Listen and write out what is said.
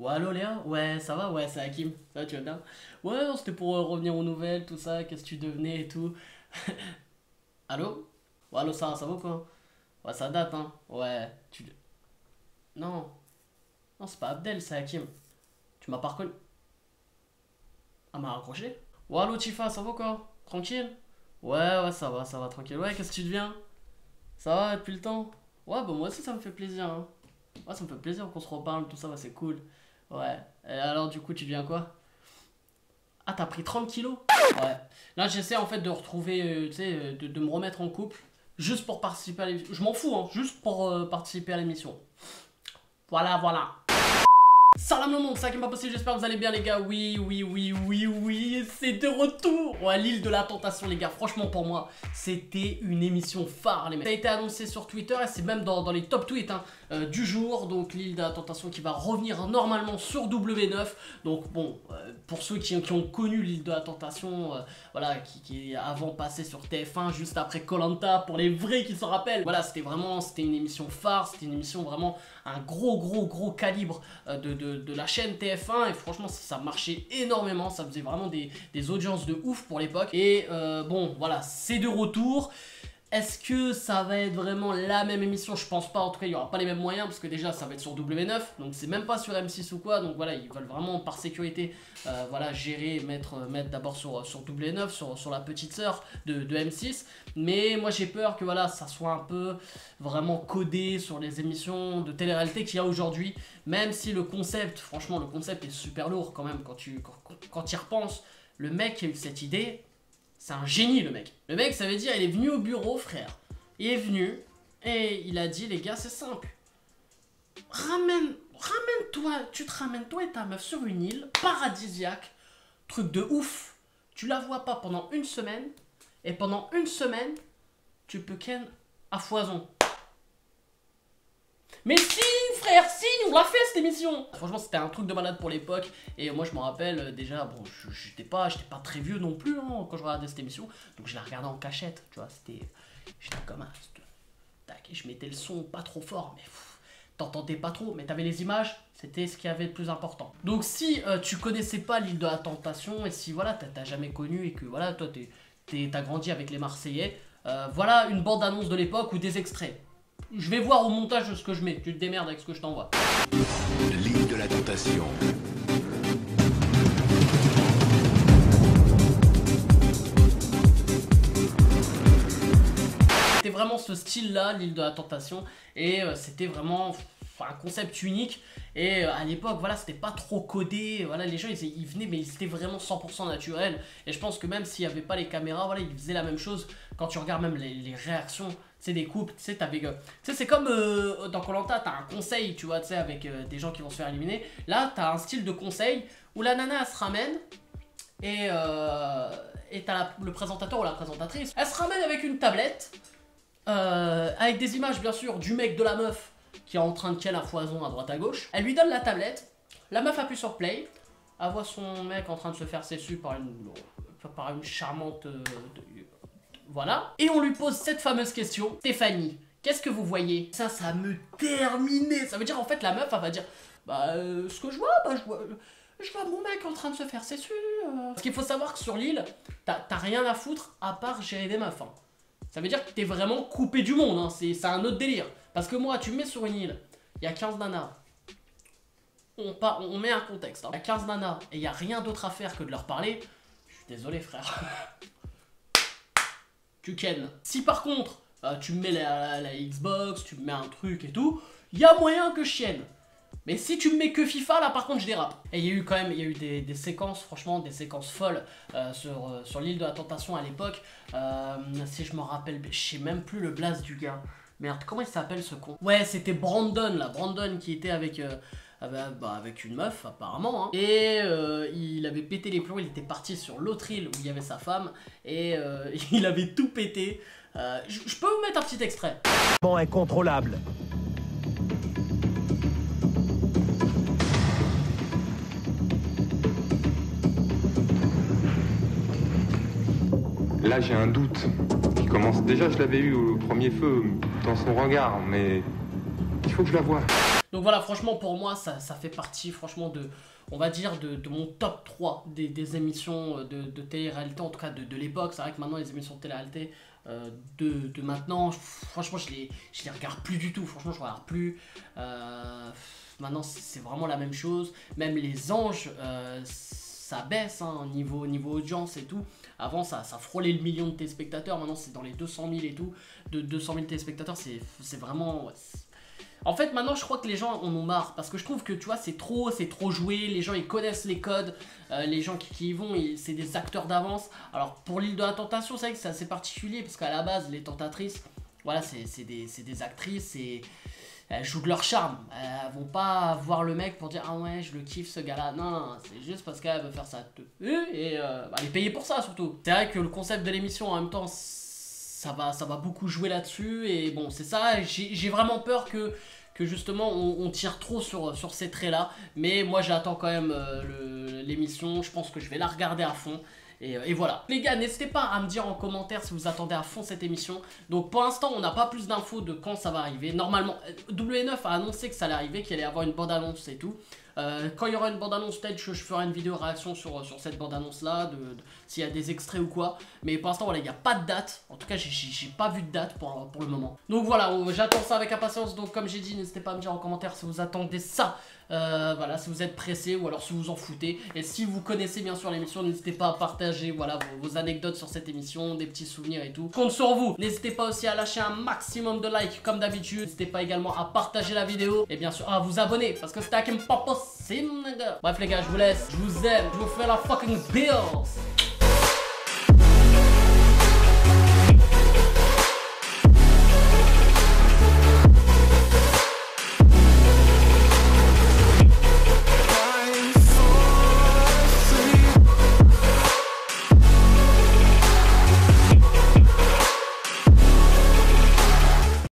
Ouais, allô Léa? Ouais, ça va? Ouais, c'est Hakim. Ça va, tu vas bien? Ouais, non, c'était pour revenir aux nouvelles, tout ça, qu'est-ce que tu devenais et tout. Allô? Ouais, allô, ça va ou quoi? Ouais, ça date, hein? Ouais, tu... Non, non, c'est pas Abdel, c'est Hakim. Tu m'as pas reconnu? Ah, m'a raccroché? Ouais, allô, Tifa, ça va ou quoi? Tranquille? Ouais, ça va, tranquille. Ouais, qu'est-ce que tu deviens? Ça va depuis le temps? Ouais, bah moi aussi, ça me fait plaisir, hein. Ouais, ça me fait plaisir qu'on se reparle, tout ça, ouais, c'est cool. Ouais. Et alors, du coup, tu deviens quoi? Ah, t'as pris 30 kilos? Ouais. Là, j'essaie en fait de retrouver, tu sais, de me remettre en couple, juste pour participer à l'émission. Je m'en fous, hein, juste pour participer à l'émission. Voilà, voilà. Salam le monde, c'est Hakim pas possible, j'espère que vous allez bien les gars. Oui, c'est de retour. Ouais, l'île de la tentation les gars, franchement pour moi, c'était une émission phare les mecs. Ça a été annoncé sur Twitter et c'est même dans les top tweets hein, du jour. Donc l'île de la tentation qui va revenir normalement sur W9. Donc bon, pour ceux qui ont connu l'île de la tentation, voilà, qui est avant passé sur TF1 juste après koh pour les vrais qui s'en rappellent. Voilà, c'était une émission phare, c'était une émission vraiment un gros calibre de la chaîne TF1 et franchement ça marchait énormément, ça faisait vraiment des audiences de ouf pour l'époque et bon voilà c'est de retour. Est-ce que ça va être vraiment la même émission? Je pense pas, en tout cas il n'y aura pas les mêmes moyens parce que déjà ça va être sur W9 donc c'est même pas sur M6 ou quoi, donc voilà ils veulent vraiment par sécurité voilà gérer, mettre d'abord sur W9, sur la petite sœur de M6, mais moi j'ai peur que voilà ça soit un peu vraiment codé sur les émissions de télé-réalité qu'il y a aujourd'hui, même si le concept, franchement le concept est super lourd quand même quand tu y repenses. Le mec qui a eu cette idée, c'est un génie le mec. Le mec ça veut dire il est venu au bureau frère. Il est venu et il a dit les gars c'est simple. Ramène-toi, tu te ramènes toi et ta meuf sur une île paradisiaque. Truc de ouf. Tu la vois pas pendant une semaine. Et pendant une semaine, tu peux ken à foison. Mais si frère, si, on l'a fait cette émission. Franchement c'était un truc de malade pour l'époque. Et moi je me rappelle déjà, bon j'étais pas très vieux non plus hein, quand je regardais cette émission. Donc je la regardais en cachette, tu vois, j'étais comme un... Tac, et je mettais le son pas trop fort, mais t'entendais pas trop, mais t'avais les images, c'était ce qui avait le plus important. Donc si tu connaissais pas l'île de la tentation, et si voilà, t'as jamais connu, et que voilà, toi t'as grandi avec les Marseillais, voilà une bande-annonce de l'époque ou des extraits. Je vais voir au montage ce que je mets, tu te démerdes avec ce que je t'envoie. L'île de la tentation. C'était vraiment ce style-là, l'île de la tentation, et c'était vraiment un concept unique. Et à l'époque, voilà, c'était pas trop codé. Voilà, les gens ils venaient, mais c'était vraiment 100% naturel. Et je pense que même s'il n'y avait pas les caméras, voilà, ils faisaient la même chose. Quand tu regardes même les réactions, tu sais, des couples, tu sais, c'est comme dans koh t'as un conseil, tu vois, tu sais, avec des gens qui vont se faire éliminer. Là, t'as un style de conseil où la nana elle se ramène et t'as le présentateur ou la présentatrice. Elle se ramène avec une tablette. Avec des images bien sûr du mec, de la meuf qui est en train de ken à foison à droite à gauche. Elle lui donne la tablette, la meuf appuie sur play, elle voit son mec en train de se faire dessus par une charmante... voilà. Et on lui pose cette fameuse question. Stéphanie, qu'est-ce que vous voyez? Ça me terminait. Ça veut dire en fait la meuf elle va dire bah ce que je vois, je vois mon mec en train de se faire dessus. Parce qu'il faut savoir que sur l'île, t'as rien à foutre à part gérer des meufs. Hein. Ça veut dire que t'es vraiment coupé du monde, hein. C'est un autre délire. Parce que moi, tu me mets sur une île, il y a 15 nanas. On met un contexte. Hein. Il y a 15 nanas et il n'y a rien d'autre à faire que de leur parler. Je suis désolé, frère. Tu ken. Si par contre, tu me mets la Xbox, tu me mets un truc et tout, il y a moyen que je chienne. Mais si tu me mets que FIFA, là par contre je dérape. Et il y a eu quand même des séquences, franchement des séquences folles sur l'île de la tentation à l'époque. Si je me rappelle, je sais même plus le blaze du gars. Merde, comment il s'appelle ce con? Ouais, c'était Brandon là, Brandon qui était avec une meuf apparemment. Hein. Et il avait pété les plombs, il était parti sur l'autre île où il y avait sa femme. Et il avait tout pété. Je peux vous mettre un petit extrait. Incontrôlable. Là, j'ai un doute qui commence. Déjà, je l'avais eu au premier feu dans son regard, mais il faut que je la voie. Donc voilà, franchement pour moi ça fait partie franchement de, on va dire de mon top 3 des émissions de télé-réalité, en tout cas de l'époque. C'est vrai que maintenant les émissions de télé-réalité de maintenant, franchement je les regarde plus du tout, franchement je regarde plus. Maintenant c'est vraiment la même chose, même les anges ça baisse hein, niveau audience et tout. Avant ça frôlait le million de téléspectateurs, maintenant c'est dans les 200 000 et tout. De 200 000 téléspectateurs, c'est vraiment... Ouais, en fait maintenant je crois que les gens en ont marre, parce que je trouve que tu vois c'est trop joué, les gens ils connaissent les codes, les gens qui y vont c'est des acteurs d'avance. Alors pour l'île de la tentation c'est vrai que c'est assez particulier, parce qu'à la base les tentatrices, voilà c'est des actrices et elles jouent de leur charme, elles vont pas voir le mec pour dire ah ouais je le kiffe ce gars là, non, c'est juste parce qu'elle veut faire ça et elle est payée pour ça surtout. C'est vrai que le concept de l'émission en même temps ça va beaucoup jouer là-dessus, et bon c'est ça, j'ai vraiment peur que justement on tire trop sur ces traits là, mais moi j'attends quand même l'émission, je pense que je vais la regarder à fond. Et voilà. Les gars, n'hésitez pas à me dire en commentaire si vous attendez à fond cette émission. Donc pour l'instant, on n'a pas plus d'infos de quand ça va arriver. Normalement, W9 a annoncé que ça allait arriver, qu'il allait avoir une bande-annonce et tout. Quand il y aura une bande-annonce, peut-être je ferai une vidéo réaction sur cette bande-annonce là, s'il y a des extraits ou quoi. Mais pour l'instant, voilà, il n'y a pas de date. En tout cas, j'ai pas vu de date pour le moment. Donc voilà, j'attends ça avec impatience. Donc comme j'ai dit, n'hésitez pas à me dire en commentaire si vous attendez ça. Voilà, si vous êtes pressé ou alors si vous en foutez. Et si vous connaissez bien sûr l'émission, n'hésitez pas à partager voilà, vos anecdotes sur cette émission, des petits souvenirs et tout. Je compte sur vous. N'hésitez pas aussi à lâcher un maximum de likes comme d'habitude. N'hésitez pas également à partager la vidéo et bien sûr à vous abonner, parce que c'était à qui me pas possible. Bref les gars, je vous laisse, je vous aime, je vous fais la fucking bills.